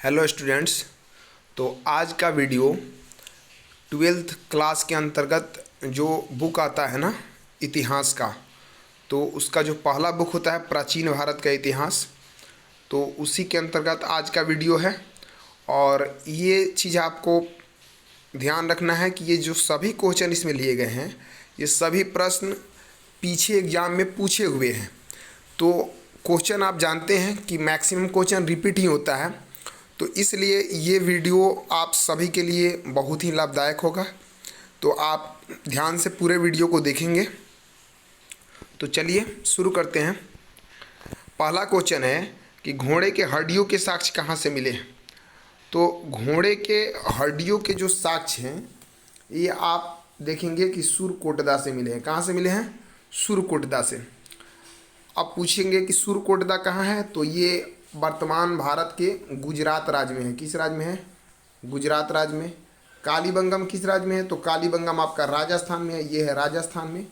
Hello students. तो आज का वीडियो ट्वेल्थ क्लास के अंतर्गत जो बुक आता है ना इतिहास का, तो उसका जो पहला बुक होता है प्राचीन भारत का इतिहास, तो उसी के अंतर्गत आज का वीडियो है। और ये चीज़ आपको ध्यान रखना है कि ये जो सभी क्वेश्चन इसमें लिए गए हैं, ये सभी प्रश्न पीछे एग्जाम में पूछे हुए हैं। तो क्वेश्चन आप जानते हैं कि मैक्सिमम क्वेश्चन रिपीट ही होता है, तो इसलिए ये वीडियो आप सभी के लिए बहुत ही लाभदायक होगा। तो आप ध्यान से पूरे वीडियो को देखेंगे। तो चलिए शुरू करते हैं। पहला क्वेश्चन है कि घोड़े के हड्डियों के साक्ष्य कहाँ से मिले हैं। तो घोड़े के हड्डियों के जो साक्ष्य हैं ये आप देखेंगे कि सुरकोटदा से मिले हैं। कहाँ से मिले हैं? सुरकोटदा से। अब पूछेंगे कि सुरकोटदा कहाँ है, तो ये वर्तमान भारत के गुजरात राज्य में है। किस राज्य में है? गुजरात राज्य में। कालीबंगम किस राज्य में है? तो कालीबंगम आपका राजस्थान में है, ये है राजस्थान में।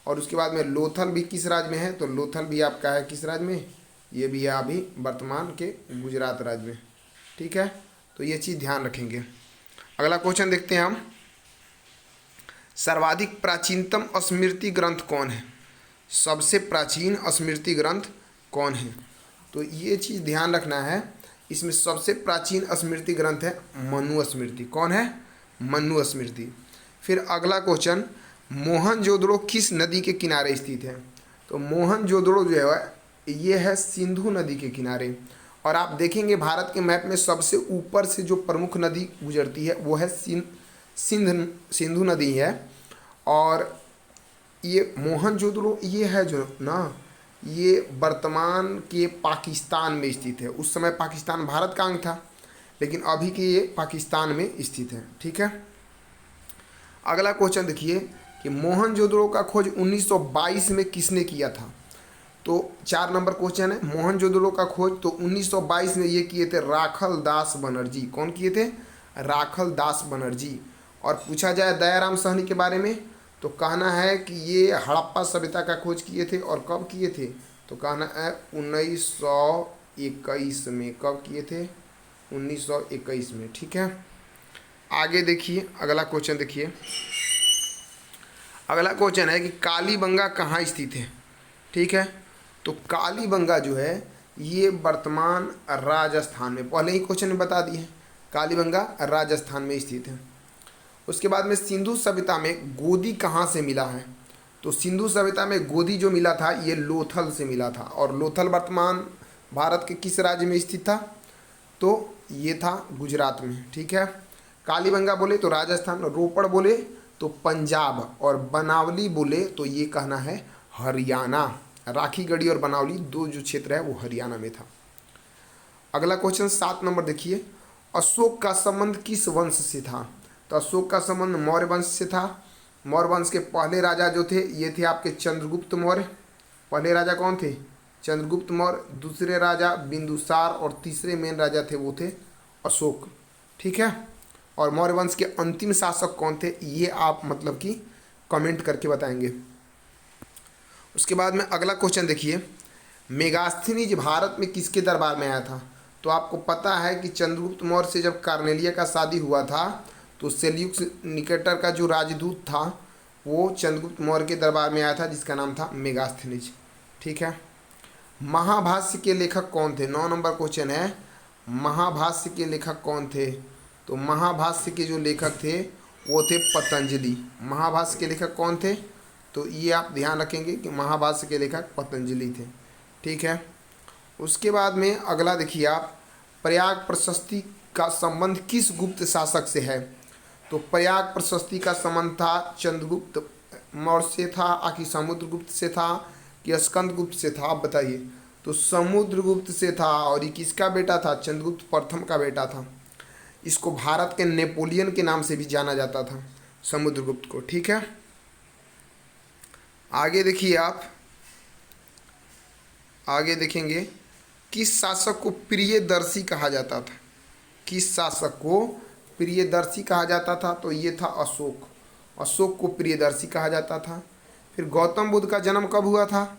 और उसके बाद में लोथल भी किस राज्य में है? तो लोथल भी आपका है किस राज्य में? ये भी है अभी वर्तमान के गुजरात राज्य में। ठीक है, तो ये चीज़ ध्यान रखेंगे। अगला क्वेश्चन देखते हैं हम। सर्वाधिक प्राचीनतम स्मृति ग्रंथ कौन है? सबसे प्राचीन स्मृति ग्रंथ कौन है? तो ये चीज़ ध्यान रखना है। इसमें सबसे प्राचीन स्मृति ग्रंथ है मनु स्मृति। कौन है? मनु स्मृति। फिर अगला क्वेश्चन, मोहनजोदड़ो किस नदी के किनारे स्थित है? तो मोहनजोदड़ो जो है ये है सिंधु नदी के किनारे। और आप देखेंगे भारत के मैप में सबसे ऊपर से जो प्रमुख नदी गुजरती है वो है सिंधु नदी है। और ये मोहनजोदड़ो ये है जो ना, ये वर्तमान के पाकिस्तान में स्थित है। उस समय पाकिस्तान भारत का अंग था, लेकिन अभी के ये पाकिस्तान में स्थित है। ठीक है, अगला क्वेश्चन देखिए कि मोहनजोदड़ो का खोज 1922 में किसने किया था? तो 4 नंबर क्वेश्चन है। मोहनजोदड़ो का खोज तो 1922 में ये किए थे राखल दास बनर्जी। कौन किए थे? राखल दास बनर्जी। और पूछा जाए दयाराम साहनी के बारे में, तो कहना है कि ये हड़प्पा सभ्यता का खोज किए थे। और कब किए थे? तो कहना है 1921 में। कब किए थे? 1921 में। ठीक है, आगे देखिए अगला क्वेश्चन देखिए। अगला क्वेश्चन है कि कालीबंगा कहाँ स्थित है? ठीक है, तो कालीबंगा जो है ये वर्तमान राजस्थान में, पहले ही क्वेश्चन में बता दिए, कालीबंगा राजस्थान में स्थित है। उसके बाद में सिंधु सभ्यता में गोदी कहाँ से मिला है? तो सिंधु सभ्यता में गोदी जो मिला था ये लोथल से मिला था। और लोथल वर्तमान भारत के किस राज्य में स्थित था? तो ये था गुजरात में। ठीक है, कालीबंगा बोले तो राजस्थान, रोपड़ बोले तो पंजाब, और बनावली बोले तो ये कहना है हरियाणा। राखीगढ़ी और बनावली दो जो क्षेत्र है वो हरियाणा में था। अगला क्वेश्चन 7 नंबर देखिए। अशोक का संबंध किस वंश से था? तो अशोक का संबंध मौर्य वंश से था। मौर्य वंश के पहले राजा जो थे ये थे आपके चंद्रगुप्त मौर्य। पहले राजा कौन थे? चंद्रगुप्त मौर्य। दूसरे राजा बिंदुसार, और तीसरे मेन राजा थे वो थे अशोक। ठीक है, और मौर्य वंश के अंतिम शासक कौन थे ये आप मतलब कि कमेंट करके बताएंगे। उसके बाद में अगला क्वेश्चन देखिए, मेगास्थनीज भारत में किसके दरबार में आया था? तो आपको पता है कि चंद्रगुप्त मौर्य से जब कार्नेलिया का शादी हुआ था तो सेल्यूकस निकेटर का जो राजदूत था वो चंद्रगुप्त मौर्य के दरबार में आया था, जिसका नाम था मेगास्थनीज। ठीक है, महाभाष्य के लेखक कौन थे? 9 नंबर क्वेश्चन है, महाभाष्य के लेखक कौन थे? तो महाभाष्य के जो लेखक थे वो थे पतंजलि। महाभाष्य के लेखक कौन थे? तो ये आप ध्यान रखेंगे कि महाभाष्य के लेखक पतंजलि थे। ठीक है, उसके बाद में अगला देखिए आप, प्रयाग प्रशस्ति का संबंध किस गुप्त शासक से है? तो प्रयाग प्रशस्ति का संबंध था चंद्रगुप्त मौर्य से था कि समुद्रगुप्त से था कि स्कंदगुप्त से था? आप बताइए। तो समुद्रगुप्त से था। और ये किसका बेटा था? चंद्रगुप्त प्रथम का बेटा था। इसको भारत के नेपोलियन के नाम से भी जाना जाता था, समुद्रगुप्त को। ठीक है, आगे देखिए आप, आगे देखेंगे किस शासक को प्रियदर्शी कहा जाता था? किस शासक को प्रियदर्शी कहा जाता था? तो ये था अशोक। अशोक को प्रियदर्शी कहा जाता था। फिर गौतम बुद्ध का जन्म कब हुआ था?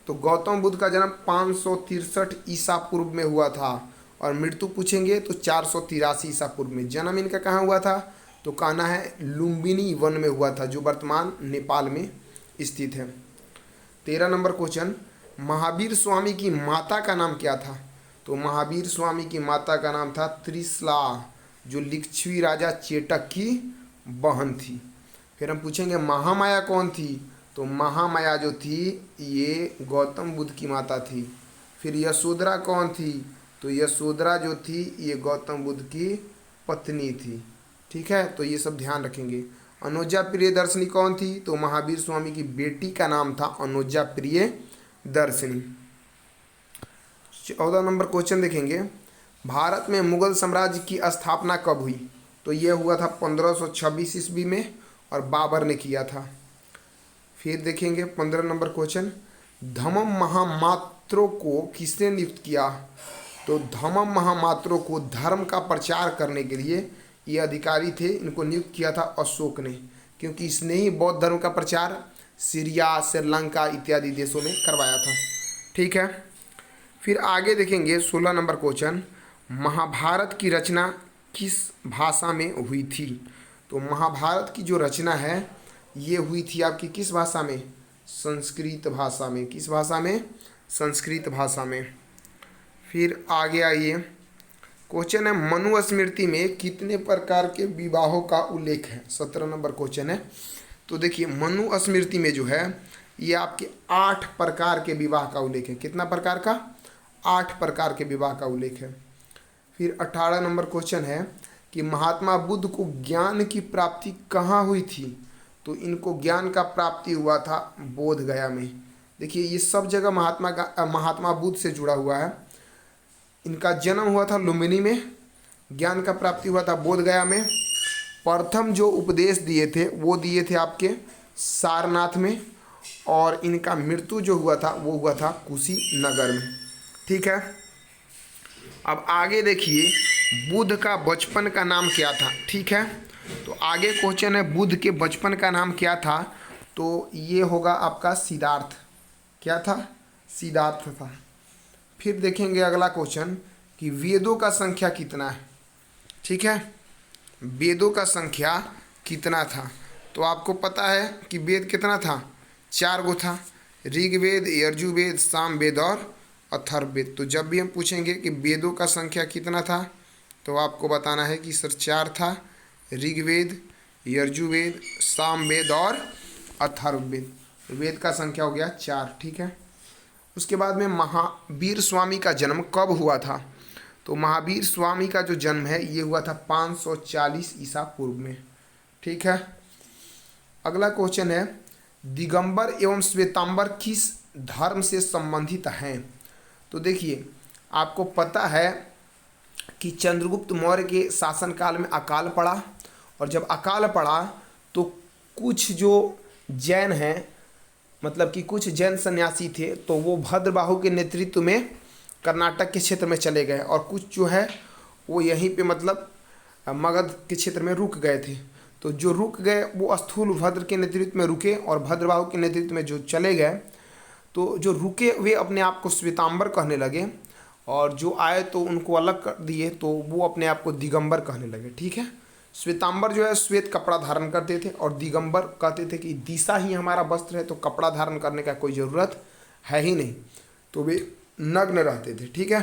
तो गौतम बुद्ध का जन्म 563 ईसा पूर्व में हुआ था। और मृत्यु पूछेंगे तो 483 ईसा पूर्व में। जन्म इनका कहाँ हुआ था, तो कहना है लुम्बिनी वन में हुआ था, जो वर्तमान नेपाल में स्थित है। 13 नंबर क्वेश्चन, महावीर स्वामी की माता का नाम क्या था, तो महावीर स्वामी की माता का नाम था त्रिशला, जो लिच्छवी राजा चेटक की बहन थी। फिर हम पूछेंगे महामाया कौन थी, तो महामाया जो थी ये गौतम बुद्ध की माता थी। फिर यशोधरा कौन थी, तो यशोधरा जो थी ये गौतम बुद्ध की पत्नी थी। ठीक है, तो ये सब ध्यान रखेंगे। अनुजा प्रियदर्शनी कौन थी, तो महावीर स्वामी की बेटी का नाम था अनुजा प्रियदर्शनी। 14 नंबर क्वेश्चन देखेंगे, भारत में मुगल साम्राज्य की स्थापना कब हुई, तो ये हुआ था 1526 ईस्वी में और बाबर ने किया था। फिर देखेंगे 15 नंबर क्वेश्चन, धम्म महामात्रों को किसने नियुक्त किया, तो धम्म महामात्रों को धर्म का प्रचार करने के लिए ये अधिकारी थे, इनको नियुक्त किया था अशोक ने, क्योंकि इसने ही बौद्ध धर्म का प्रचार सीरिया, श्रीलंका इत्यादि देशों में करवाया था। ठीक है, फिर आगे देखेंगे 16 नंबर क्वेश्चन, महाभारत की रचना किस भाषा में हुई थी, तो महाभारत की जो रचना है ये हुई थी आपकी किस भाषा में, संस्कृत भाषा में। किस भाषा में, संस्कृत भाषा में। फिर आगे आइए, क्वेश्चन है मनुस्मृति में कितने प्रकार के विवाहों का उल्लेख है, 17 नंबर क्वेश्चन है। तो देखिए मनुस्मृति में जो है ये आपके 8 प्रकार के विवाह का उल्लेख है। कितना प्रकार का, 8 प्रकार के विवाह का उल्लेख है। फिर 18 नंबर क्वेश्चन है कि महात्मा बुद्ध को ज्ञान की प्राप्ति कहाँ हुई थी, तो इनको ज्ञान का प्राप्ति हुआ था बोध गया में। देखिए ये सब जगह महात्मा बुद्ध से जुड़ा हुआ है। इनका जन्म हुआ था लुम्बिनी में, ज्ञान का प्राप्ति हुआ था बोध गया में। प्रथम जो उपदेश दिए थे वो दिए थे आपके सारनाथ में, और इनका मृत्यु जो हुआ था वो हुआ था कुशीनगर में। ठीक है, अब आगे देखिए बुद्ध का बचपन का नाम क्या था। ठीक है, तो आगे क्वेश्चन है बुद्ध के बचपन का नाम क्या था, तो ये होगा आपका सिद्धार्थ। क्या था, सिद्धार्थ था। फिर देखेंगे अगला क्वेश्चन कि वेदों का संख्या कितना है। ठीक है, वेदों का संख्या कितना था, तो आपको पता है कि वेद कितना था, 4 गो था, ऋग्वेद, यजुर्वेद, सामवेद और अथर्ववेद। तो जब भी हम पूछेंगे कि वेदों का संख्या कितना था, तो आपको बताना है कि सर 4 था, ऋग्वेद, यजुर्वेद, सामवेद और अथर्ववेद। वेद का संख्या हो गया 4। ठीक है, उसके बाद में महावीर स्वामी का जन्म कब हुआ था, तो महावीर स्वामी का जो जन्म है ये हुआ था 540 ईसा पूर्व में। ठीक है, अगला क्वेश्चन है दिगंबर एवं श्वेतांबर किस धर्म से संबंधित हैं, तो देखिए आपको पता है कि चंद्रगुप्त मौर्य के शासनकाल में अकाल पड़ा, और जब अकाल पड़ा तो कुछ जो जैन हैं, मतलब कि कुछ जैन सन्यासी थे, तो वो भद्रबाहु के नेतृत्व में कर्नाटक के क्षेत्र में चले गए, और कुछ जो है वो यहीं पे मतलब मगध के क्षेत्र में रुक गए थे। तो जो रुक गए वो स्थूलभद्र के नेतृत्व में रुके, और भद्रबाहु के नेतृत्व में जो चले गए, तो जो रुके वे अपने आप को श्वेतांबर कहने लगे, और जो आए तो उनको अलग कर दिए, तो वो अपने आप को दिगंबर कहने लगे। ठीक है, श्वेतांबर जो है श्वेत कपड़ा धारण करते थे, और दिगंबर कहते थे कि दिशा ही हमारा वस्त्र है, तो कपड़ा धारण करने का कोई ज़रूरत है ही नहीं, तो वे नग्न रहते थे। ठीक है,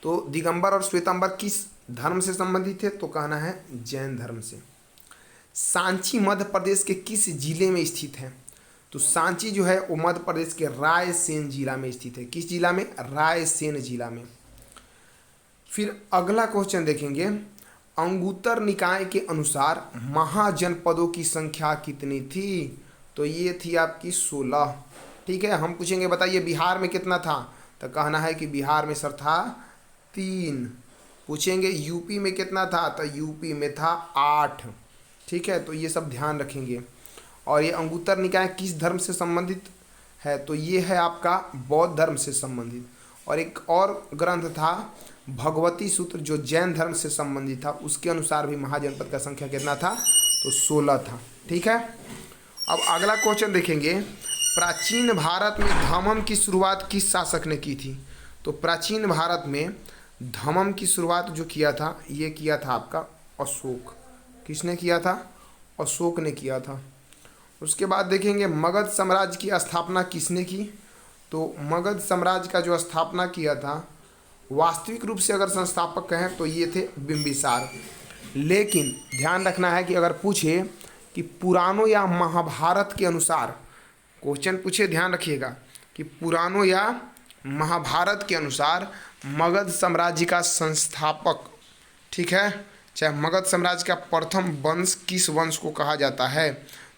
तो दिगंबर और श्वेतांबर किस धर्म से संबंधित थे, तो कहना है जैन धर्म से। सांची मध्य प्रदेश के किस जिले में स्थित है, तो सांची जो है वो मध्य प्रदेश के रायसेन जिला में स्थित है। किस जिला में, रायसेन जिला में। फिर अगला क्वेश्चन देखेंगे, अंगुत्तर निकाय के अनुसार महाजनपदों की संख्या कितनी थी, तो ये थी आपकी 16। ठीक है, हम पूछेंगे बताइए बिहार में कितना था, तो कहना है कि बिहार में सर था 3। पूछेंगे यूपी में कितना था, तो यूपी में था 8। ठीक है, तो ये सब ध्यान रखेंगे। और ये अंगुत्तर निकाय किस धर्म से संबंधित है, तो ये है आपका बौद्ध धर्म से संबंधित। और एक और ग्रंथ था भगवती सूत्र जो जैन धर्म से संबंधित था, उसके अनुसार भी महाजनपद का संख्या कितना था, तो 16 था। ठीक है, अब अगला क्वेश्चन देखेंगे, प्राचीन भारत में धम्म की शुरुआत किस शासक ने की थी, तो प्राचीन भारत में धम्म की शुरुआत जो किया था ये किया था आपका अशोक। किसने किया था? अशोक ने किया था। उसके बाद देखेंगे मगध साम्राज्य की स्थापना किसने की? तो मगध साम्राज्य का जो स्थापना किया था, वास्तविक रूप से अगर संस्थापक कहें तो ये थे बिंबिसार। लेकिन ध्यान रखना है कि अगर पूछे कि पुराणों या महाभारत के अनुसार, क्वेश्चन पूछे ध्यान रखिएगा कि पुराणों या महाभारत के अनुसार मगध साम्राज्य का संस्थापक, ठीक है, चाहे मगध साम्राज्य का प्रथम वंश किस वंश को कहा जाता है,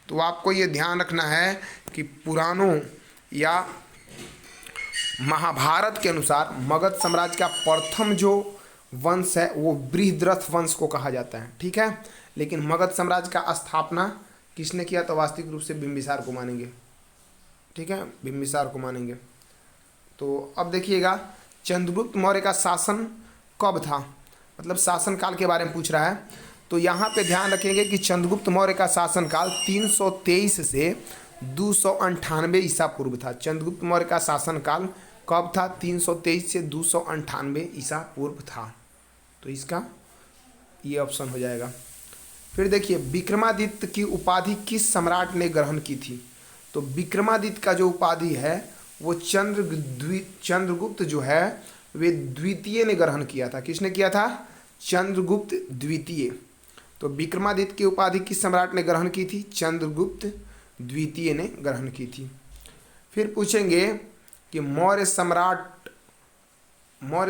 तो आपको ये ध्यान रखना है कि पुराणों या महाभारत के अनुसार मगध साम्राज्य का प्रथम जो वंश है वो बृहद्रथ वंश को कहा जाता है, ठीक है। लेकिन मगध साम्राज्य का स्थापना किसने किया? तो वास्तविक रूप से बिंबिसार को मानेंगे, ठीक है, बिंबिसार को मानेंगे। तो अब देखिएगा चंद्रगुप्त मौर्य का शासन कब था, मतलब शासन काल के बारे में पूछ रहा है। तो यहाँ पे ध्यान रखेंगे कि चंद्रगुप्त मौर्य का शासनकाल 323 से 298 ईसा पूर्व था। चंद्रगुप्त मौर्य का शासनकाल कब था? 323 से 298 ईसा पूर्व था। तो इसका ये ऑप्शन हो जाएगा। फिर देखिए विक्रमादित्य की उपाधि किस सम्राट ने ग्रहण की थी? तो विक्रमादित्य का जो उपाधि है वो चंद्रगुप्त जो है वे द्वितीय ने ग्रहण किया था। किसने किया था? चंद्रगुप्त द्वितीय। तो विक्रमादित्य की उपाधि किस सम्राट ने ग्रहण की थी? चंद्रगुप्त द्वितीय ने ग्रहण की थी। फिर पूछेंगे कि मौर्य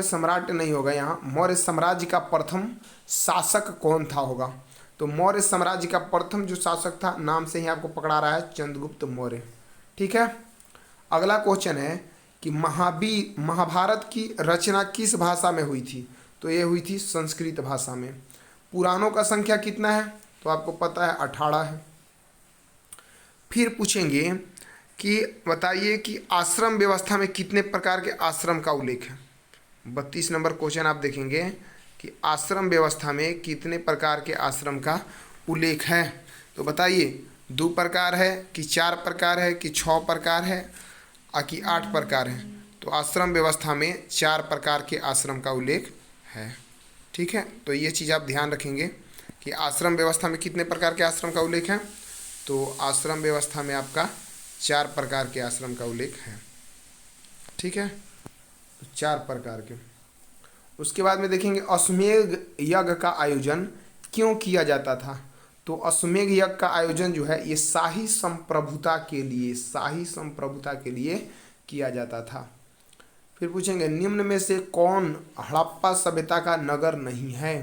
सम्राट नहीं होगा यहाँ, मौर्य साम्राज्य का प्रथम शासक कौन था होगा? तो मौर्य साम्राज्य का प्रथम जो शासक था, नाम से ही आपको पकड़ा रहा है, चंद्रगुप्त मौर्य, ठीक है। अगला क्वेश्चन है कि महाभारत की रचना किस भाषा में हुई थी? तो ये हुई थी संस्कृत भाषा में। पुराणों का संख्या कितना है? तो आपको पता है 18 है। फिर पूछेंगे कि बताइए कि आश्रम व्यवस्था में कितने प्रकार के आश्रम का उल्लेख है? 32 नंबर क्वेश्चन आप देखेंगे कि आश्रम व्यवस्था में कितने प्रकार के आश्रम का उल्लेख है। तो बताइए 2 प्रकार है कि 4 प्रकार है कि 6 प्रकार है कि 8 प्रकार है? तो आश्रम व्यवस्था में 4 प्रकार के आश्रम का उल्लेख है, ठीक है। तो ये चीज़ आप ध्यान रखेंगे कि आश्रम व्यवस्था में कितने प्रकार के आश्रम का उल्लेख है। तो आश्रम व्यवस्था में आपका 4 प्रकार के आश्रम का उल्लेख है, ठीक है, तो 4 प्रकार के। उसके बाद में देखेंगे अश्वमेध यज्ञ का आयोजन क्यों किया जाता था? तो अश्वमेध यज्ञ का आयोजन जो है ये शाही संप्रभुता के लिए किया जाता था। फिर पूछेंगे निम्न में से कौन हड़प्पा सभ्यता का नगर नहीं है?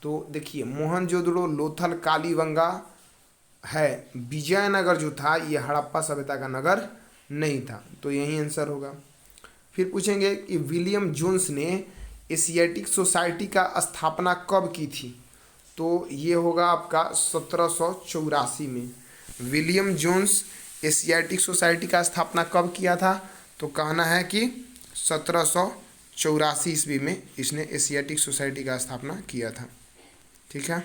तो देखिए मोहनजोदड़ो, लोथल, कालीबंगा है, विजयनगर जो था ये हड़प्पा सभ्यता का नगर नहीं था। तो यही आंसर होगा। फिर पूछेंगे कि विलियम जोन्स ने एशियाटिक सोसाइटी का स्थापना कब की थी? तो ये होगा आपका 1784 में। विलियम जोन्स एशियाटिक सोसाइटी का स्थापना कब किया था? तो कहना है कि 1784 ईस्वी में इसने एशियाटिक सोसाइटी का स्थापना किया था, ठीक है।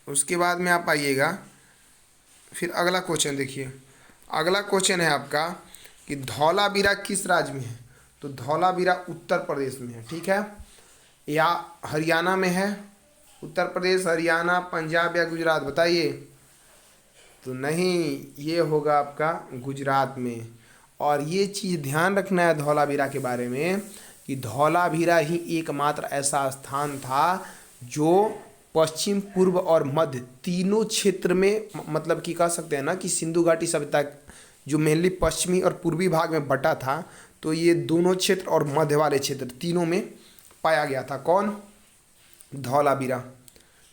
उसके बाद में आप आइएगा, फिर अगला क्वेश्चन देखिए। अगला क्वेश्चन है आपका कि धौलावीरा किस राज्य में है? तो धौलावीरा उत्तर प्रदेश में है, ठीक है, या हरियाणा में है? उत्तर प्रदेश, हरियाणा, पंजाब या गुजरात? बताइए। तो नहीं, ये होगा आपका गुजरात में। और ये चीज़ ध्यान रखना है धौलावीरा के बारे में कि धौलावीरा ही एकमात्र ऐसा स्थान था जो पश्चिम, पूर्व और मध्य तीनों क्षेत्र में, मतलब कि कह सकते हैं ना कि सिंधु घाटी सभ्यता जो मेनली पश्चिमी और पूर्वी भाग में बटा था, तो ये दोनों क्षेत्र और मध्य वाले क्षेत्र तीनों में पाया गया था। कौन? धौलावीरा,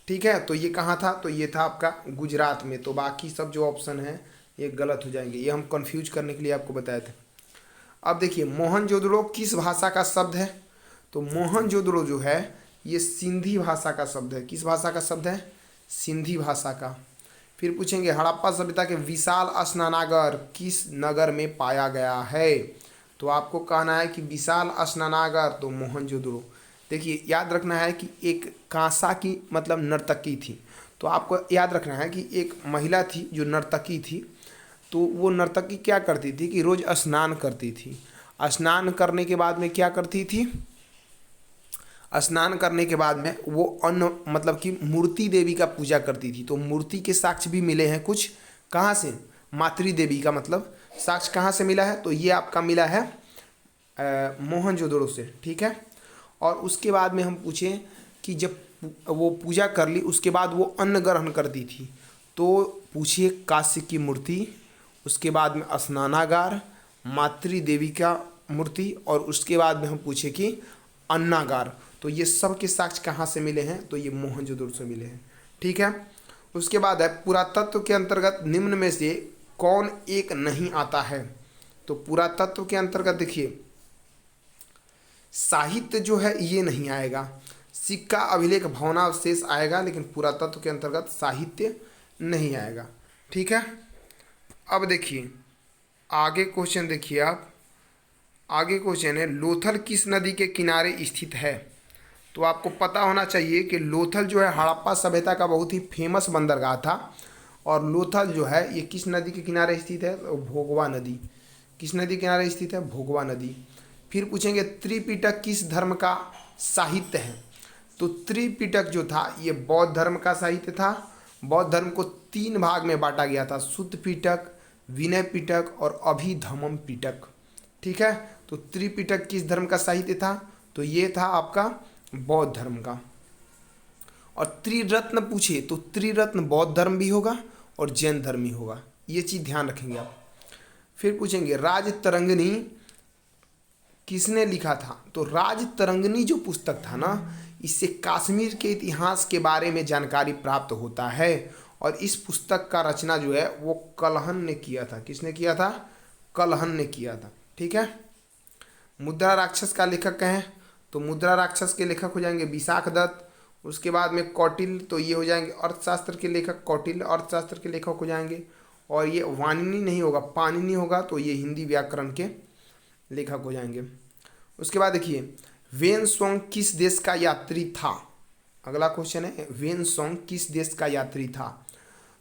ठीक है। तो ये कहाँ था? तो ये था आपका गुजरात में। तो बाकी सब जो ऑप्शन है ये गलत हो जाएंगे, ये हम कंफ्यूज करने के लिए आपको बताए थे। अब देखिए मोहनजोदड़ो किस भाषा का शब्द है? तो मोहनजोदड़ो जो है ये सिंधी भाषा का शब्द है। किस भाषा का शब्द है? सिंधी भाषा का। फिर पूछेंगे हड़प्पा सभ्यता के विशाल स्नानागार किस नगर में पाया गया है? तो आपको कहना है कि विशाल स्नानागार तो मोहनजोदड़ो। देखिए याद रखना है कि एक कांसा की मतलब नर्तकी थी, तो आपको याद रखना है कि एक महिला थी जो नर्तकी थी, तो वो नर्तकी क्या करती थी कि रोज़ स्नान करती थी। स्नान करने के बाद में क्या करती थी? स्नान करने के बाद में वो अन्न मतलब कि मूर्ति देवी का पूजा करती थी। तो मूर्ति के साक्ष्य भी मिले हैं कुछ, कहाँ से, मातृ देवी का मतलब साक्ष्य कहाँ से मिला है, तो ये आपका मिला है मोहनजोदड़ो से, ठीक है। और उसके बाद में हम पूछें कि जब वो पूजा कर ली उसके बाद वो अन्न ग्रहण करती थी, तो पूछिए कास्य की मूर्ति, उसके बाद में स्नानागार, मातृ देवी का मूर्ति, और उसके बाद में हम पूछे कि अन्नागार। तो ये सब के साक्ष्य कहाँ से मिले हैं, तो ये मोहनजोदड़ो से मिले हैं, ठीक है। उसके बाद है पुरातत्व के अंतर्गत निम्न में से कौन एक नहीं आता है। तो पुरातत्व के अंतर्गत देखिए साहित्य जो है ये नहीं आएगा, सिक्का अभिलेख भवनावशेष आएगा, लेकिन पुरातत्व के अंतर्गत साहित्य नहीं आएगा, ठीक है। अब देखिए आगे क्वेश्चन देखिए आप, आगे क्वेश्चन है लोथल किस नदी के किनारे स्थित है। तो आपको पता होना चाहिए कि लोथल जो है हड़प्पा सभ्यता का बहुत ही फेमस बंदरगाह था, और लोथल जो है ये किस नदी के किनारे स्थित है, तो भोगवा नदी। किस नदी के किनारे स्थित है, भोगवा नदी। फिर पूछेंगे त्रिपिटक किस धर्म का साहित्य है। तो त्रिपिटक जो था ये बौद्ध धर्म का साहित्य था। बौद्ध धर्म को 3 भाग में बांटा गया था, सुत्त पिटक, विनय पिटक और अभिधम्म पिटक, ठीक है। तो त्रिपिटक किस धर्म का साहित्य था, तो ये था आपका बौद्ध धर्म का। और त्रिरत्न पूछे तो त्रिरत्न बौद्ध धर्म भी होगा और जैन धर्म भी होगा, ये चीज़ ध्यान रखेंगे आप। फिर पूछेंगे राजतरंगिणी किसने लिखा था। तो राजतरंगिणी जो पुस्तक था ना, इससे कश्मीर के इतिहास के बारे में जानकारी प्राप्त होता है, और इस पुस्तक का रचना जो है वो कलहन ने किया था। किसने किया था, कलहन ने किया था, ठीक है। मुद्रा राक्षस का लेखक है, तो मुद्रा राक्षस के लेखक हो जाएंगे विशाख दत्त। उसके बाद में कौटिल्य, तो ये हो जाएंगे अर्थशास्त्र के लेखक, कौटिल्य अर्थशास्त्र के लेखक हो जाएंगे। और ये वानिनी नहीं होगा, पानिनी होगा, तो ये हिंदी व्याकरण के लेखक हो जाएंगे। उसके बाद देखिए वेनसोंग किस देश का यात्री था। अगला क्वेश्चन है वेनसोंग किस देश का यात्री था।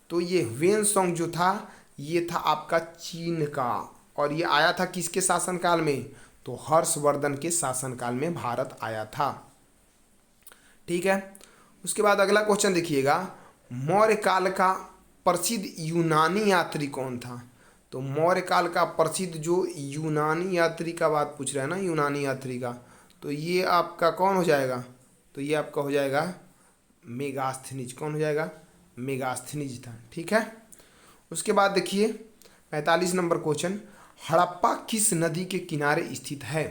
तो ये वेनसोंग जो था ये था आपका चीन का, और ये आया था किसके शासनकाल में, तो हर्षवर्धन के शासनकाल में भारत आया था, ठीक है। उसके बाद अगला क्वेश्चन देखिएगा मौर्य काल का प्रसिद्ध यूनानी यात्री कौन था। तो मौर्य काल का प्रसिद्ध जो यूनानी यात्री का बात पूछ रहा है ना, यूनानी यात्री का, तो ये आपका कौन हो जाएगा, तो ये आपका हो जाएगा मेगास्थनीज। कौन हो जाएगा, मेगास्थनीज था, ठीक है। उसके बाद देखिए 45 नंबर क्वेश्चन हड़प्पा किस नदी के किनारे स्थित है।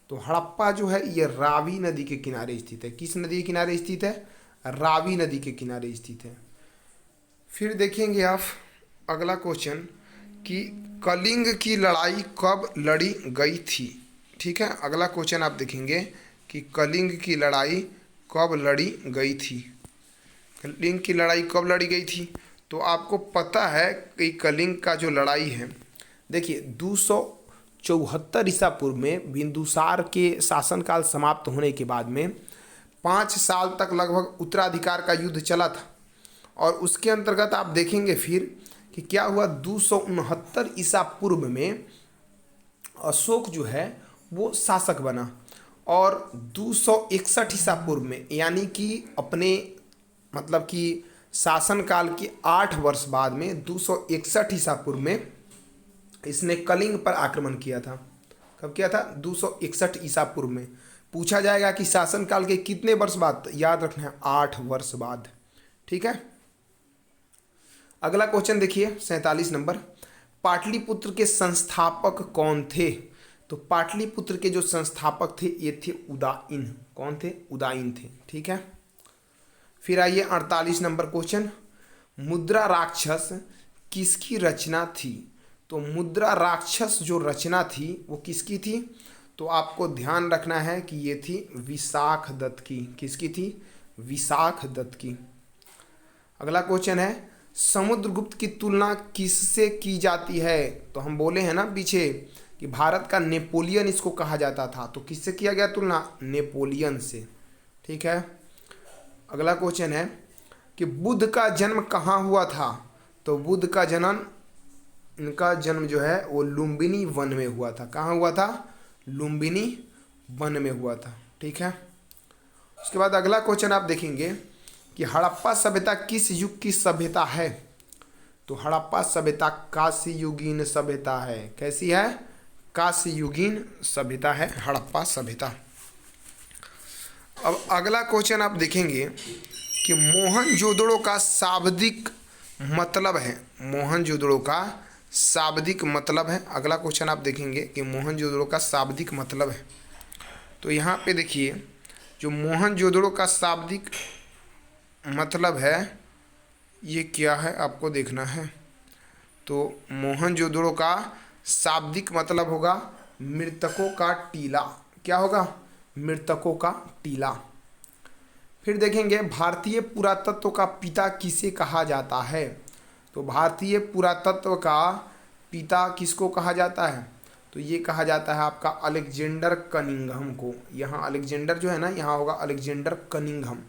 तो हड़प्पा जो है ये रावी नदी के किनारे स्थित है। किस नदी के किनारे स्थित है, रावी नदी के किनारे स्थित है। फिर देखेंगे आप अगला क्वेश्चन कि कलिंग की लड़ाई कब लड़ी गई थी, ठीक है। अगला क्वेश्चन आप देखेंगे कि कलिंग की लड़ाई कब लड़ी गई थी। कलिंग की लड़ाई कब लड़ी गई थी, तो आपको पता है कि कलिंग का जो लड़ाई है, देखिए 274 ईसा पूर्व में बिंदुसार के शासनकाल समाप्त होने के बाद में 5 साल तक लगभग उत्तराधिकार का युद्ध चला था। और उसके अंतर्गत आप देखेंगे फिर कि क्या हुआ, 269 ईसा पूर्व में अशोक जो है वो शासक बना, और 261 ईसा पूर्व में यानी कि अपने मतलब कि शासनकाल के 8 वर्ष बाद में 261 ईसा पूर्व में इसने कलिंग पर आक्रमण किया था। कब किया था, 261 ईसा पूर्व में। पूछा जाएगा कि शासनकाल के कितने वर्ष बाद, याद रखना है 8 वर्ष बाद, ठीक है। अगला क्वेश्चन देखिए 47 नंबर पाटलिपुत्र के संस्थापक कौन थे। तो पाटलिपुत्र के जो संस्थापक थे ये थे उदाइन। कौन थे, उदाइन थे, ठीक है। फिर आइए 48 नंबर क्वेश्चन मुद्रा राक्षस किसकी रचना थी। तो मुद्रा राक्षस जो रचना थी वो किसकी थी, तो आपको ध्यान रखना है कि ये थी विशाख दत्त की। किसकी थी, विशाख दत्त की। अगला क्वेश्चन है समुद्रगुप्त की तुलना किससे की जाती है। तो हम बोले हैं ना पीछे कि भारत का नेपोलियन इसको कहा जाता था, तो किससे किया गया तुलना, नेपोलियन से, ठीक है। अगला क्वेश्चन है कि बुद्ध का जन्म कहाँ हुआ था। तो बुद्ध का जन्म, इनका जन्म जो है वो लुम्बिनी वन में हुआ था। कहाँ हुआ था, लुम्बिनी वन में हुआ था, ठीक है। उसके बाद अगला क्वेश्चन आप देखेंगे कि हड़प्पा सभ्यता किस युग की सभ्यता है। तो हड़प्पा सभ्यता कांस्य युगीन सभ्यता है। कैसी है? कांस्य युगीन सभ्यता है हड़प्पा सभ्यता। अब अगला क्वेश्चन आप देखेंगे कि मोहनजोदड़ो का शाब्दिक मतलब है। मोहनजोदड़ो का शाब्दिक मतलब है। अगला क्वेश्चन आप देखेंगे कि मोहनजोदड़ो का शाब्दिक मतलब है। तो यहाँ पे देखिए, जो मोहनजोदड़ो का शाब्दिक मतलब है ये क्या है आपको देखना है। तो मोहनजोदड़ो का शाब्दिक मतलब होगा मृतकों का टीला। क्या होगा? मृतकों का टीला। फिर देखेंगे भारतीय पुरातत्व का पिता किसे कहा जाता है। तो भारतीय पुरातत्व का पिता किसको कहा जाता है? तो ये कहा जाता है आपका अलेक्जेंडर कनिंघम को। यहाँ अलेक्जेंडर जो है ना, यहाँ होगा अलेक्जेंडर कनिंघम।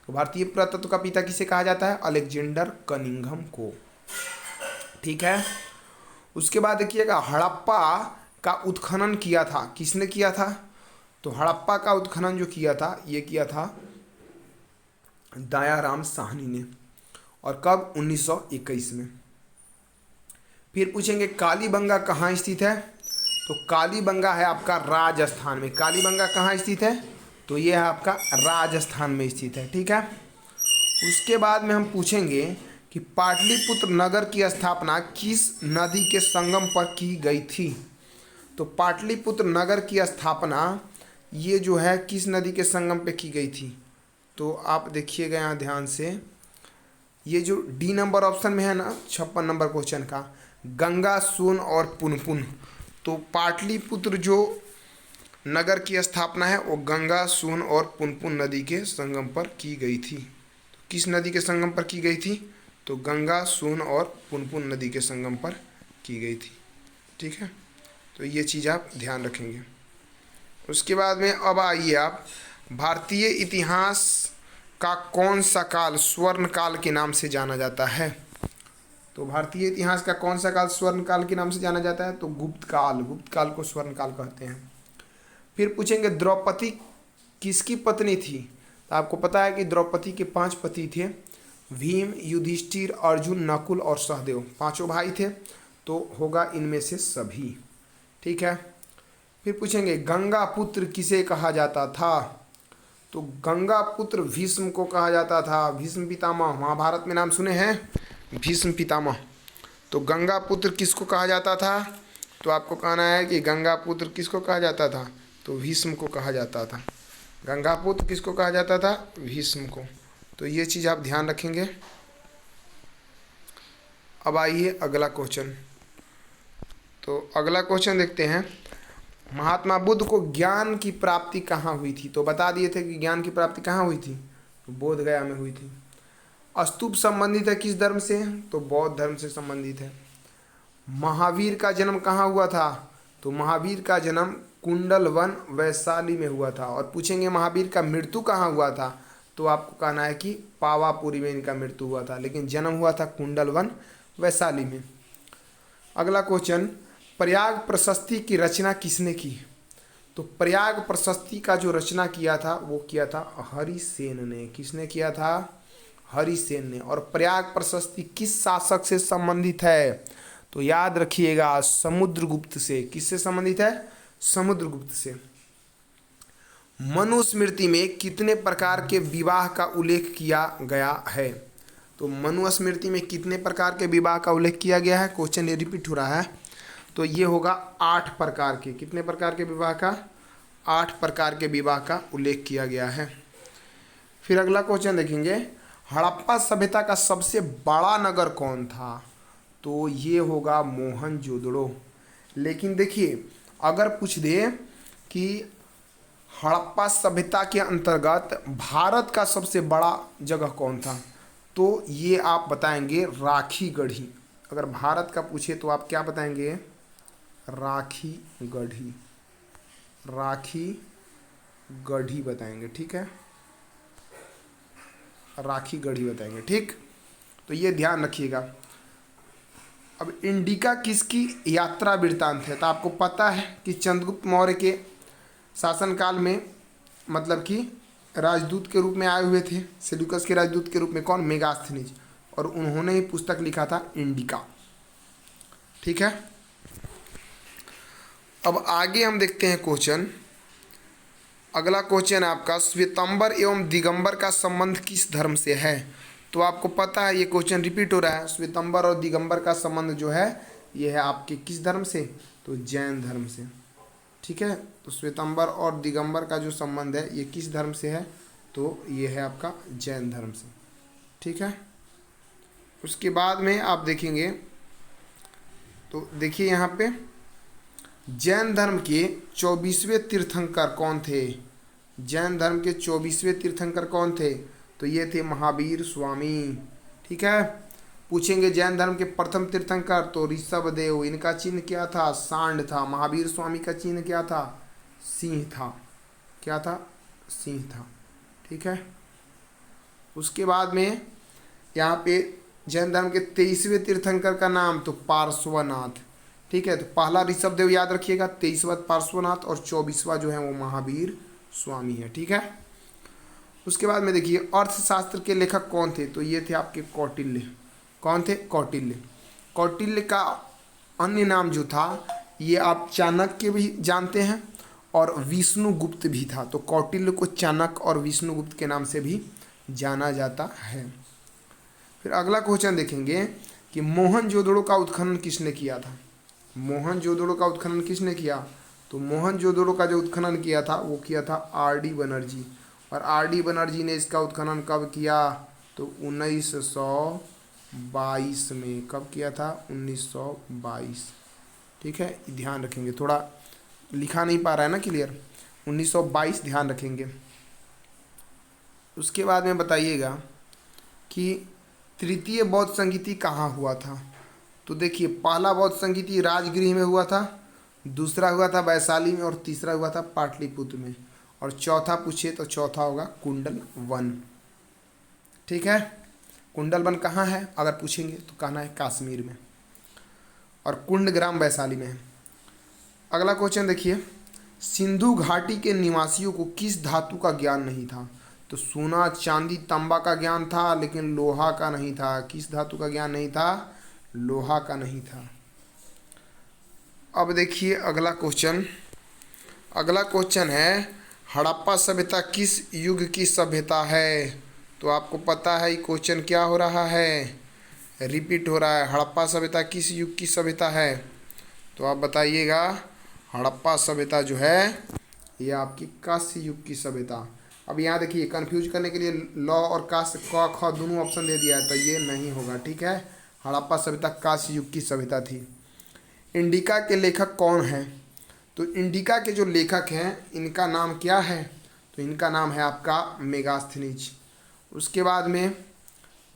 तो भारतीय पुरातत्व का पिता किसे कहा जाता है? अलेक्जेंडर कनिंघम को। ठीक है। उसके बाद देखिएगा, हड़प्पा का उत्खनन किया था, किसने किया था? तो हड़प्पा का उत्खनन जो किया था, ये किया था दयाराम साहनी ने। और कब? 1921 में। फिर पूछेंगे कालीबंगा कहाँ स्थित है। तो कालीबंगा है आपका राजस्थान में। कालीबंगा कहाँ स्थित है? तो ये है आपका राजस्थान में स्थित है। ठीक है। उसके बाद में हम पूछेंगे कि पाटलिपुत्र नगर की स्थापना किस नदी के संगम पर की गई थी। तो पाटलिपुत्र नगर की स्थापना ये जो है किस नदी के संगम पे की गई थी। तो आप देखिएगा यहाँ ध्यान से, ये जो डी नंबर ऑप्शन में है ना 56 नंबर क्वेश्चन का, गंगा, सोन और पुनपुन। तो पाटलिपुत्र जो नगर की स्थापना है वो गंगा, सोन और पुनपुन नदी के संगम पर की गई थी। तो किस नदी के संगम पर की गई थी? तो गंगा, सोन और पुनपुन नदी के संगम पर की गई थी। ठीक है। तो ये चीज़ आप ध्यान रखेंगे। उसके बाद में अब आइए आप, भारतीय इतिहास का कौन सा काल स्वर्ण काल के नाम से जाना जाता है। तो भारतीय इतिहास का कौन सा काल स्वर्ण काल के नाम से जाना जाता है? तो गुप्त काल। गुप्त काल को स्वर्ण काल कहते हैं। फिर पूछेंगे द्रौपदी किसकी पत्नी थी। तो आपको पता है कि द्रौपदी के 5 पति थे, भीम, युधिष्ठिर, अर्जुन, नकुल और सहदेव। 5 भाई थे, तो होगा इनमें से सभी। ठीक है। फिर पूछेंगे गंगा पुत्र किसे कहा जाता था। तो गंगा पुत्र भीष्म को कहा जाता था। भीष्म पितामह, महाभारत में नाम सुने हैं, भीष्म पितामह। तो गंगा पुत्र किसको कहा जाता था? तो आपको कहना है कि गंगा पुत्र किसको कहा जाता था? तो भीष्म को कहा जाता था। गंगा पुत्र किसको कहा जाता था? भीष्म को। तो ये चीज़ आप ध्यान रखेंगे। अब आइए अगला क्वेश्चन। तो अगला क्वेश्चन देखते हैं, महात्मा बुद्ध को ज्ञान की प्राप्ति कहाँ हुई थी। तो बता दिए थे कि ज्ञान की प्राप्ति कहाँ हुई थी। तो बोध गया में हुई थी। स्तूप संबंधित है किस धर्म से? तो बौद्ध धर्म से संबंधित है। महावीर का जन्म कहाँ हुआ था। तो महावीर का जन्म कुंडलवन वैशाली में हुआ था। और पूछेंगे महावीर का मृत्यु कहाँ हुआ था। तो आपको कहना है कि पावापुरी में इनका मृत्यु हुआ था, लेकिन जन्म हुआ था कुंडलवन वैशाली में। अगला क्वेश्चन, प्रयाग प्रशस्ति की रचना किसने की। तो प्रयाग प्रशस्ति का जो रचना किया था वो किया था हरिसेन ने। किसने किया था? हरिसेन ने। और प्रयाग प्रशस्ति किस शासक से संबंधित है। तो याद रखिएगा समुद्रगुप्त से। किससे संबंधित है? समुद्रगुप्त से। मनुस्मृति में कितने प्रकार के विवाह का उल्लेख किया गया है। तो मनुस्मृति में कितने प्रकार के विवाह का उल्लेख किया गया है। क्वेश्चन ये रिपीट हो रहा है। तो ये होगा 8 प्रकार के। कितने प्रकार के विवाह का? 8 प्रकार के विवाह का उल्लेख किया गया है। फिर अगला क्वेश्चन देखेंगे, हड़प्पा सभ्यता का सबसे बड़ा नगर कौन था। तो ये होगा मोहनजोदड़ो। लेकिन देखिए, अगर पूछ दे कि हड़प्पा सभ्यता के अंतर्गत भारत का सबसे बड़ा जगह कौन था, तो ये आप बताएंगे राखी गढ़ी। अगर भारत का पूछे तो आप क्या बताएंगे? राखी गढ़ी। राखी गढ़ी बताएंगे। ठीक है, राखी गढ़ी बताएंगे। ठीक, तो ये ध्यान रखिएगा। अब इंडिका किसकी यात्रा वृत्तांत है। तो आपको पता है कि चंद्रगुप्त मौर्य के शासनकाल में, मतलब कि राजदूत के रूप में आए हुए थे, सेल्यूकस के राजदूत के रूप में कौन? मेगास्थनीज। और उन्होंने ही पुस्तक लिखा था इंडिका। ठीक है, अब आगे हम देखते हैं क्वेश्चन। अगला क्वेश्चन है आपका, श्वेतांबर एवं दिगंबर का संबंध किस धर्म से है? तो आपको पता है ये क्वेश्चन रिपीट हो रहा है। श्वेतांबर और दिगंबर का संबंध जो है ये है आपके किस धर्म से? तो जैन धर्म से। ठीक है, तो श्वेतांबर और दिगंबर का जो संबंध है ये किस धर्म से है? तो ये है आपका जैन धर्म से। ठीक है, उसके बाद में आप देखेंगे तो देखिए यहाँ पे जैन धर्म के 24वें तीर्थंकर कौन थे? जैन धर्म के 24वें तीर्थंकर कौन थे? तो ये थे महावीर स्वामी। ठीक है, पूछेंगे जैन धर्म के प्रथम तीर्थंकर, तो ऋषभदेव। इनका चिन्ह क्या था? सांड था। महावीर स्वामी का चिन्ह क्या था? सिंह था। क्या था? सिंह था। ठीक है, उसके बाद में यहाँ पे जैन धर्म के 23वें तीर्थंकर का नाम, तो पार्श्वनाथ। ठीक है, तो पहला ऋषभदेव याद रखिएगा, 23वां पार्श्वनाथ और 24वां जो है वो महावीर स्वामी है। ठीक है, उसके बाद में देखिए अर्थशास्त्र के लेखक कौन थे? तो ये थे आपके कौटिल्य। कौन थे? कौटिल्य। कौटिल्य का अन्य नाम जो था ये आप चाणक्य भी जानते हैं और विष्णुगुप्त भी था। तो कौटिल्य को चाणक्य और विष्णुगुप्त के नाम से भी जाना जाता है। फिर अगला क्वेश्चन देखेंगे कि मोहनजोदड़ो का उत्खनन किसने किया था? मोहनजोदड़ो का उत्खनन किसने किया? तो मोहनजोदड़ो का जो उत्खनन किया था वो किया था आर.डी. बनर्जी। और आर.डी. बनर्जी ने इसका उत्खनन कब किया? तो 1922 में। कब किया था? 1922। ठीक है, ध्यान रखेंगे, थोड़ा लिखा नहीं पा रहा है ना क्लियर। 1922 ध्यान रखेंगे। उसके बाद में बताइएगा कि तृतीय बौद्ध संगीति कहाँ हुआ था? तो देखिए पहला बौद्ध संगीति राजगृह में हुआ था, दूसरा हुआ था वैशाली में और तीसरा हुआ था पाटलिपुत्र में। और चौथा पूछे तो चौथा होगा कुंडल वन। ठीक है, कुंडल वन कहाँ है अगर पूछेंगे तो कहना है कश्मीर में, और कुंडग्राम वैशाली में है। अगला क्वेश्चन देखिए, सिंधु घाटी के निवासियों को किस धातु का ज्ञान नहीं था? तो सोना, चांदी, तांबा का ज्ञान था लेकिन लोहा का नहीं था। किस धातु का ज्ञान नहीं था? लोहा का नहीं था। अब देखिए अगला क्वेश्चन। अगला क्वेश्चन है हड़प्पा सभ्यता किस युग की सभ्यता है? तो आपको पता है ये क्वेश्चन क्या हो रहा है? रिपीट हो रहा है। हड़प्पा सभ्यता किस युग की सभ्यता है? तो आप बताइएगा। हड़प्पा सभ्यता जो है ये आपकी कांस्य युग की सभ्यता। अब यहाँ देखिए कंफ्यूज करने के लिए लौ और कांस्य क ख दोनों ऑप्शन दे दिया है, तो ये नहीं होगा। ठीक है, हड़प्पा सभ्यता कांस्य युग की सभ्यता थी। इंडिका के लेखक कौन हैं? तो इंडिका के जो लेखक हैं इनका नाम क्या है? तो इनका नाम है आपका मेगास्थनीज। उसके बाद में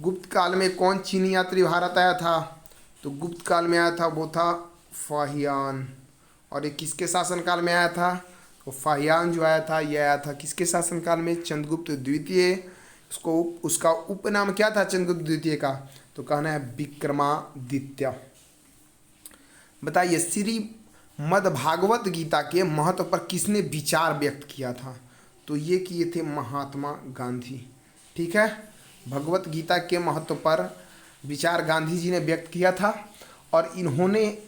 गुप्त काल में कौन चीनी यात्री भारत आया था? तो गुप्त काल में आया था वो था फाहियान। और ये किसके शासनकाल में आया था? तो फाहियान जो आया था ये आया था किसके शासनकाल में? चंद्रगुप्त द्वितीय। उसको उसका उपनाम क्या था चंद्रगुप्त द्वितीय का? तो कहना है विक्रमादित्य। बताइए श्रीमद् भागवत गीता के महत्व पर किसने विचार व्यक्त किया था? तो ये किए थे महात्मा गांधी। ठीक है, भगवत गीता के महत्व पर विचार गांधी जी ने व्यक्त किया था और इन्होंने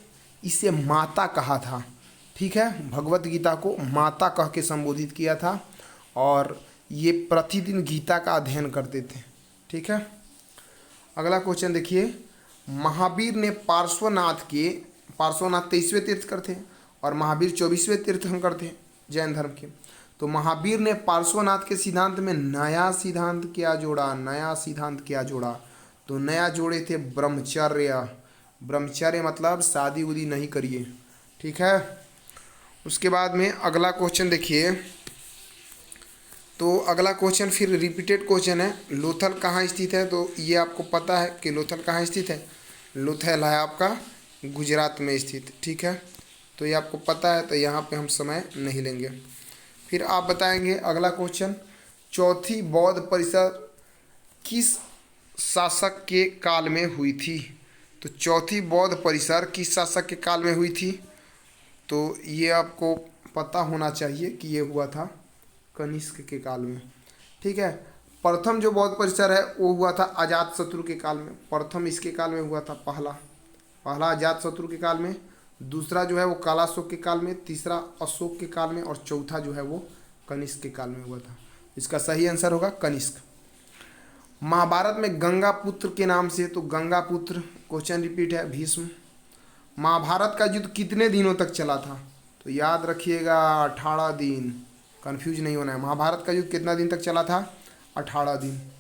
इसे माता कहा था। ठीक है, भगवत गीता को माता कह के संबोधित किया था और ये प्रतिदिन गीता का अध्ययन करते थे। ठीक है, अगला क्वेश्चन देखिए, महावीर ने पार्श्वनाथ 23वें तीर्थंकर थे और महावीर 24वें तीर्थंकर थे जैन धर्म के। तो महावीर ने पार्श्वनाथ के सिद्धांत में नया सिद्धांत क्या जोड़ा? नया सिद्धांत क्या जोड़ा? तो नया जोड़े थे ब्रह्मचर्य। ब्रह्मचर्य मतलब शादी उदी नहीं करिए। ठीक है, उसके बाद में अगला क्वेश्चन देखिए। तो अगला क्वेश्चन फिर रिपीटेड क्वेश्चन है, लोथल कहाँ स्थित है? तो ये आपको पता है कि लोथल कहाँ स्थित है। लोथल है आपका गुजरात में स्थित। ठीक है, तो ये आपको पता है, तो यहाँ पे हम समय नहीं लेंगे। फिर आप बताएंगे अगला क्वेश्चन, चौथी बौद्ध परिषद किस शासक के काल में हुई थी? तो चौथी बौद्ध परिषद किस शासक के काल में हुई थी? तो ये आपको पता होना चाहिए कि ये हुआ था कनिष्क के काल में। ठीक है। प्रथम जो बौद्ध परिसर है वो हुआ था अजातशत्रु के काल में, प्रथम इसके काल में हुआ था, पहला अजातशत्रु के काल में, दूसरा जो है वो कालाशोक के काल में, तीसरा अशोक के काल में, और चौथा जो है वो कनिष्क के काल में हुआ था। इसका सही आंसर होगा कनिष्क। महाभारत में गंगा पुत्र के नाम से, तो गंगा पुत्र, क्वेश्चन रिपीट है, भीष्म। महाभारत का युद्ध कितने दिनों तक चला था? तो याद रखिएगा 18 दिन, कंफ्यूज नहीं होना है। महाभारत का युद्ध कितना दिन तक चला था? 18 दिन।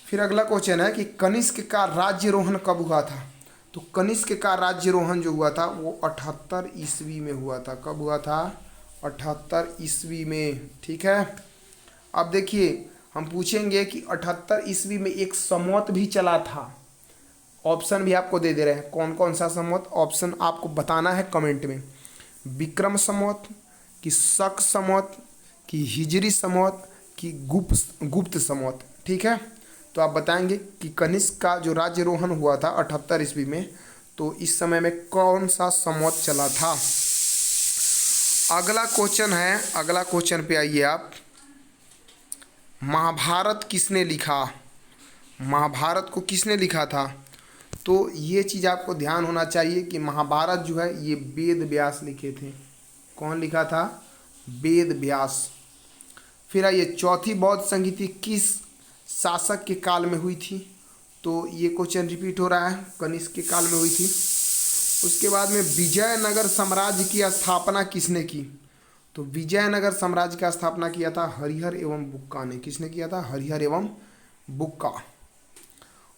फिर अगला क्वेश्चन है कि कनिष्क का राज्यरोहण कब हुआ था? तो कनिष्क का राज्यरोहण जो हुआ था वो 78 ईस्वी में हुआ था। कब हुआ था? 78 ईस्वी में, ठीक है। अब देखिए हम पूछेंगे कि 78 ईस्वी में एक संवत भी चला था, ऑप्शन भी आपको दे दे रहे हैं, कौन कौन सा संवत, ऑप्शन आपको बताना है कमेंट में। विक्रम संवत, कि शक संवत, कि हिजरी संवत, कि गुप्त संवत, ठीक है। तो आप बताएंगे कि कनिष्क का जो राज्यरोहण हुआ था 78 ईस्वी में, तो इस समय में कौन सा संवत चला था। अगला क्वेश्चन है, अगला क्वेश्चन पे आइए आप। महाभारत किसने लिखा? महाभारत को किसने लिखा था? तो ये चीज़ आपको ध्यान होना चाहिए कि महाभारत जो है ये वेद व्यास लिखे थे। कौन लिखा था? वेद व्यास। फिर आइए, चौथी बौद्ध संगीति किस शासक के काल में हुई थी? तो ये क्वेश्चन रिपीट हो रहा है, कनिष्क के काल में हुई थी। उसके बाद में विजयनगर साम्राज्य की स्थापना किसने की? तो विजयनगर साम्राज्य का स्थापना किया था हरिहर एवं बुक्का ने। किसने किया था? हरिहर एवं बुक्का।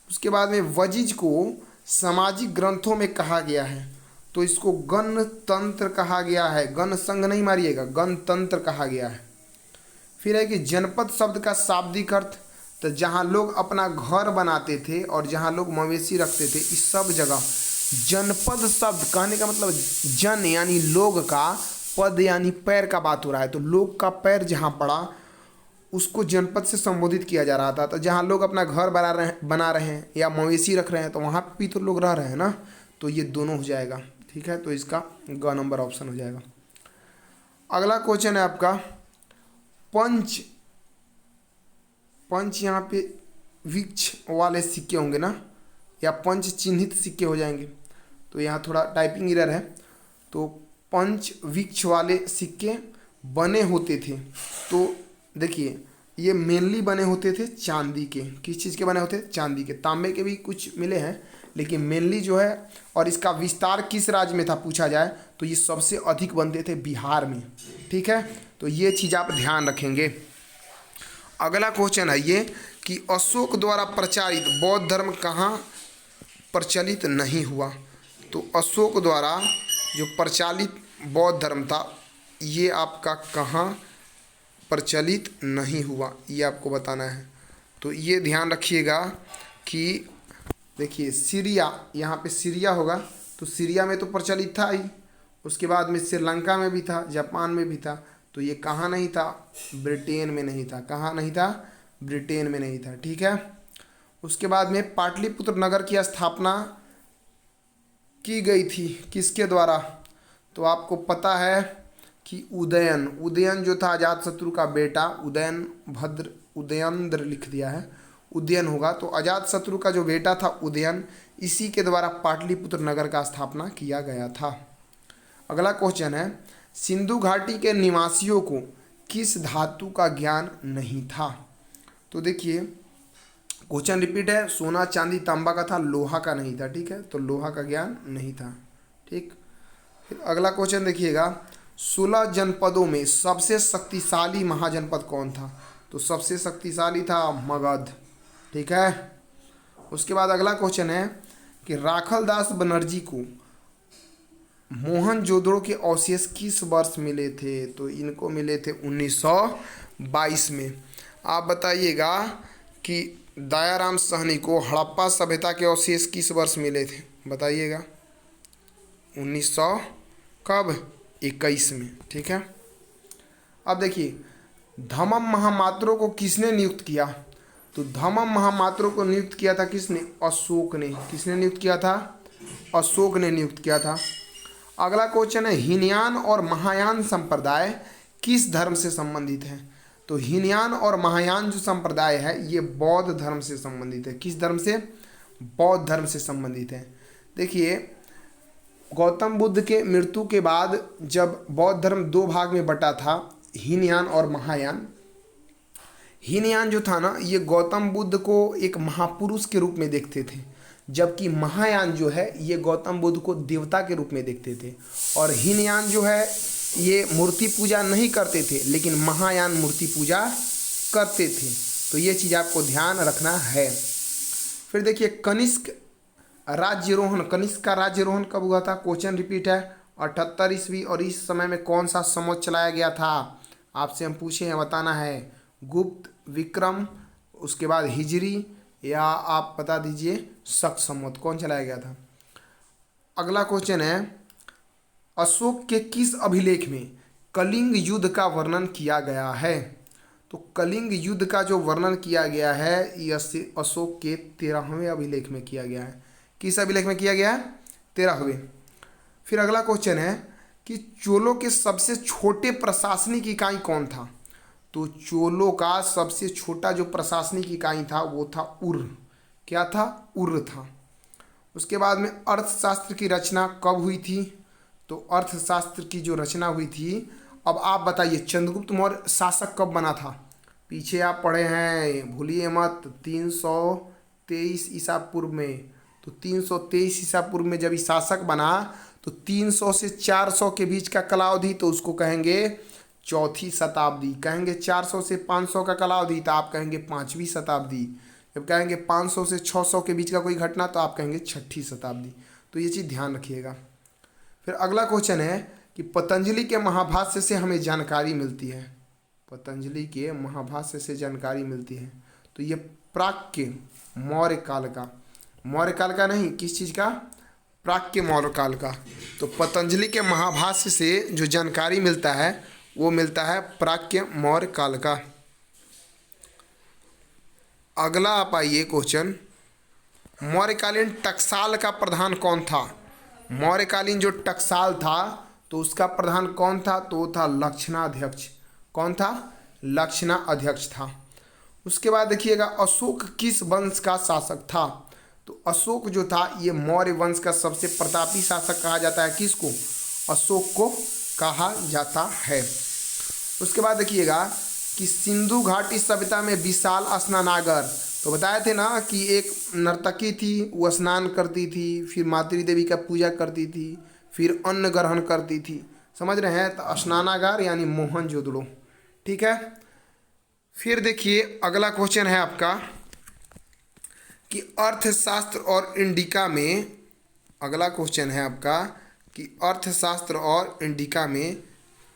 उसके बाद में वजिज को सामाजिक ग्रंथों में कहा गया है, तो इसको गणतंत्र कहा गया है, गण संघ नहीं मारिएगा, गणतंत्र कहा गया है। फिर है कि जनपद शब्द का शाब्दिक अर्थ, तो जहाँ लोग अपना घर बनाते थे और जहाँ लोग मवेशी रखते थे, इस सब जगह जनपद शब्द कहने का मतलब जन यानी लोग का, पद यानी पैर का बात हो रहा है, तो लोग का पैर जहाँ पड़ा उसको जनपद से संबोधित किया जा रहा था। तो जहाँ लोग अपना घर बना रहे हैं या मवेशी रख रहे हैं, तो वहाँ पे भी तो लोग रह रहे हैं ना, तो ये दोनों हो जाएगा, ठीक है। तो इसका ग नंबर ऑप्शन हो जाएगा। अगला क्वेश्चन है आपका पंच यहाँ पे वृक्ष वाले सिक्के होंगे ना, या पंच चिन्हित सिक्के हो जाएंगे, तो यहाँ थोड़ा टाइपिंग एरर है। तो पंच वृक्ष वाले सिक्के बने होते थे, तो देखिए ये मेनली बने होते थे चांदी के। किस चीज़ के बने होते? चांदी के। तांबे के भी कुछ मिले हैं, लेकिन मेनली जो है, और इसका विस्तार किस राज्य में था पूछा जाए तो ये सबसे अधिक बनते थे बिहार में, ठीक है। तो ये चीज़ आप ध्यान रखेंगे। अगला क्वेश्चन है ये कि अशोक द्वारा प्रचारित बौद्ध धर्म कहाँ प्रचलित नहीं हुआ? तो अशोक द्वारा जो प्रचलित बौद्ध धर्म था ये आपका कहाँ प्रचलित नहीं हुआ, ये आपको बताना है। तो ये ध्यान रखिएगा कि देखिए सीरिया, यहाँ पे सीरिया होगा, तो सीरिया में तो प्रचलित था ही, उसके बाद में श्रीलंका में भी था, जापान में भी था, तो ये कहाँ नहीं था? ब्रिटेन में नहीं था। कहाँ नहीं था? ब्रिटेन में नहीं था, ठीक है। उसके बाद में पाटलिपुत्र नगर की स्थापना की गई थी किसके द्वारा? तो आपको पता है कि उदयन जो था अजातशत्रु का बेटा, उदयंद्र लिख दिया है, उदयन होगा। तो अजातशत्रु का जो बेटा था उदयन, इसी के द्वारा पाटलिपुत्र नगर का स्थापना किया गया था। अगला क्वेश्चन है सिंधु घाटी के निवासियों को किस धातु का ज्ञान नहीं था? तो देखिए क्वेश्चन रिपीट है, सोना चांदी तांबा का था, लोहा का नहीं था, ठीक है। तो लोहा का ज्ञान नहीं था, ठीक। फिर अगला क्वेश्चन देखिएगा, 16 जनपदों में सबसे शक्तिशाली महाजनपद कौन था? तो सबसे शक्तिशाली था मगध, ठीक है। उसके बाद अगला क्वेश्चन है कि राखलदास बनर्जी को मोहनजोदड़ो के अवशेष किस वर्ष मिले थे? तो इनको मिले थे 1922 में। आप बताइएगा कि दयाराम साहनी को हड़प्पा सभ्यता के अवशेष किस वर्ष मिले थे? बताइएगा। 1921 में, ठीक है। अब देखिए धम्म महामात्रों को किसने नियुक्त किया? तो धम्म महामात्रों को नियुक्त किया था किसने? अशोक ने। किसने नियुक्त किया था? अशोक ने नियुक्त किया था। अगला क्वेश्चन है हीनयान और महायान संप्रदाय किस धर्म से संबंधित है? तो हीनयान और महायान जो संप्रदाय है ये बौद्ध धर्म से संबंधित है। किस धर्म से? बौद्ध धर्म से संबंधित है। देखिए, गौतम बुद्ध के मृत्यु के बाद जब बौद्ध धर्म दो भाग में बटा था, हीनयान और महायान। हीनयान जो था ना, ये गौतम बुद्ध को एक महापुरुष के रूप में देखते थे, जबकि महायान जो है ये गौतम बुद्ध को देवता के रूप में देखते थे। और हीनयान जो है ये मूर्ति पूजा नहीं करते थे, लेकिन महायान मूर्ति पूजा करते थे। तो ये चीज़ आपको ध्यान रखना है। फिर देखिए, कनिष्क राज्यरोहण, कनिष्क का राज्यरोहण कब हुआ था? क्वेश्चन रिपीट है, 78 ईस्वी। और इस समय में कौन सा संवत चलाया गया था? आपसे हम पूछे हैं, बताना है। गुप्त, विक्रम, उसके बाद हिजरी, या आप बता दीजिए शक संवत, कौन चलाया गया था? अगला क्वेश्चन है, अशोक के किस अभिलेख में कलिंग युद्ध का वर्णन किया गया है? तो कलिंग युद्ध का जो वर्णन किया गया है ये अशोक के 13वें अभिलेख में किया गया है। किस अभिलेख में किया गया है? 13वें। फिर अगला क्वेश्चन है कि चोलों के सबसे छोटे प्रशासनिक इकाई कौन था? तो चोलों का सबसे छोटा जो प्रशासनिक इकाई था वो था उर। क्या था? उर था। उसके बाद में अर्थशास्त्र की रचना कब हुई थी? तो अर्थशास्त्र की जो रचना हुई थी, अब आप बताइए चंद्रगुप्त मौर्य शासक कब बना था? पीछे आप पढ़े हैं, भूलिए मत, 323 ईसा पूर्व में। तो 323 ईसा पूर्व में जब ये शासक बना तो 300 से 400 के बीच का कलावधि, तो उसको कहेंगे चौथी शताब्दी। कहेंगे 400 से 500 का कलावधि तो आप कहेंगे 5वीं शताब्दी। जब कहेंगे 500 से 600 के बीच का कोई घटना तो आप कहेंगे 6ठी शताब्दी। तो ये चीज़ ध्यान रखिएगा। फिर अगला क्वेश्चन है कि पतंजलि के महाभाष्य से हमें जानकारी मिलती है। पतंजलि के महाभाष्य से जानकारी मिलती है, तो ये प्राक्य मौर्य काल का, मौर्य काल का नहीं, किस चीज़ का? प्राक्य मौर्य काल का। तो पतंजलि के महाभाष्य से जो जानकारी मिलता है वो मिलता है प्राक्य मौर्य काल का। अगला आप आइए क्वेश्चन, मौर्यकालीन टकसाल का प्रधान कौन था? मौर्यकालीन जो टकसाल था तो उसका प्रधान कौन था? तो वो था लक्षणाध्यक्ष। कौन था? लक्षणाध्यक्ष था। उसके बाद देखिएगा, अशोक किस वंश का शासक था? तो अशोक जो था ये मौर्य वंश का सबसे प्रतापी शासक कहा जाता है। किसको? अशोक को कहा जाता है। उसके बाद देखिएगा कि सिंधु घाटी सभ्यता में विशाल स्नानागार, तो बताए थे ना कि एक नर्तकी थी, वो स्नान करती थी, फिर मातृ देवी का पूजा करती थी, फिर अन्न ग्रहण करती थी। समझ रहे हैं? तो स्नानागार यानी मोहनजोदड़ो। ठीक है। फिर देखिए अगला क्वेश्चन है आपका कि अर्थशास्त्र और इंडिका में, अगला क्वेश्चन है आपका कि अर्थशास्त्र और इंडिका में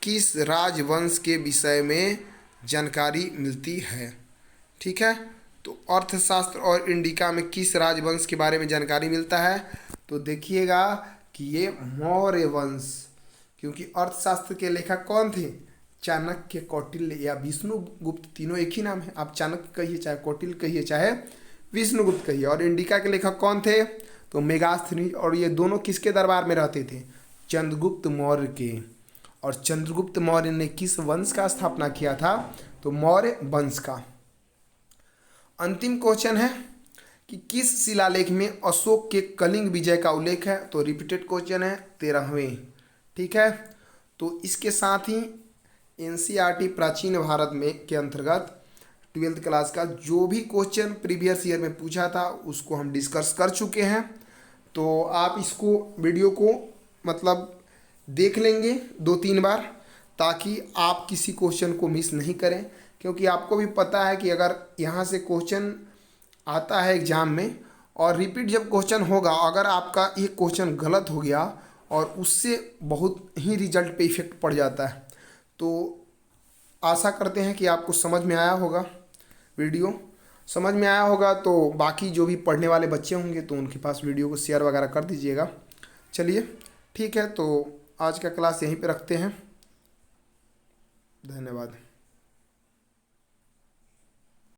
किस राजवंश के विषय में जानकारी मिलती है? ठीक है। तो अर्थशास्त्र और इंडिका में किस राजवंश के बारे में जानकारी मिलता है? तो देखिएगा कि ये मौर्य वंश, क्योंकि अर्थशास्त्र के लेखक कौन थे? चाणक्य, कौटिल्य या विष्णुगुप्त, तीनों एक ही नाम है। आप चाणक्य कहिए, चाहे कौटिल्य कहिए, चाहे विष्णुगुप्त कहिए। और इंडिका के लेखक कौन थे? तो मेगास्थनीज। और ये दोनों किसके दरबार में रहते थे? चंद्रगुप्त मौर्य के। और चंद्रगुप्त मौर्य ने किस वंश का स्थापना किया था? तो मौर्य वंश का। अंतिम क्वेश्चन है कि किस शिलालेख में अशोक के कलिंग विजय का उल्लेख है? तो रिपीटेड क्वेश्चन है, 13वें। ठीक है। तो इसके साथ ही एनसीईआरटी प्राचीन भारत में के अंतर्गत 12th क्लास का जो भी क्वेश्चन प्रीवियस ईयर में पूछा था उसको हम डिस्कस कर चुके हैं। तो आप इसको वीडियो को मतलब देख लेंगे 2-3 बार, ताकि आप किसी क्वेश्चन को मिस नहीं करें। क्योंकि आपको भी पता है कि अगर यहाँ से क्वेश्चन आता है एग्जाम में और रिपीट जब क्वेश्चन होगा, अगर आपका ये क्वेश्चन गलत हो गया और उससे बहुत ही रिजल्ट पे इफेक्ट पड़ जाता है। तो आशा करते हैं कि आपको समझ में आया होगा, वीडियो समझ में आया होगा। तो बाकी जो भी पढ़ने वाले बच्चे होंगे तो उनके पास वीडियो को शेयर वगैरह कर दीजिएगा। चलिए ठीक है, तो आज का क्लास यहीं पे रखते हैं। धन्यवाद।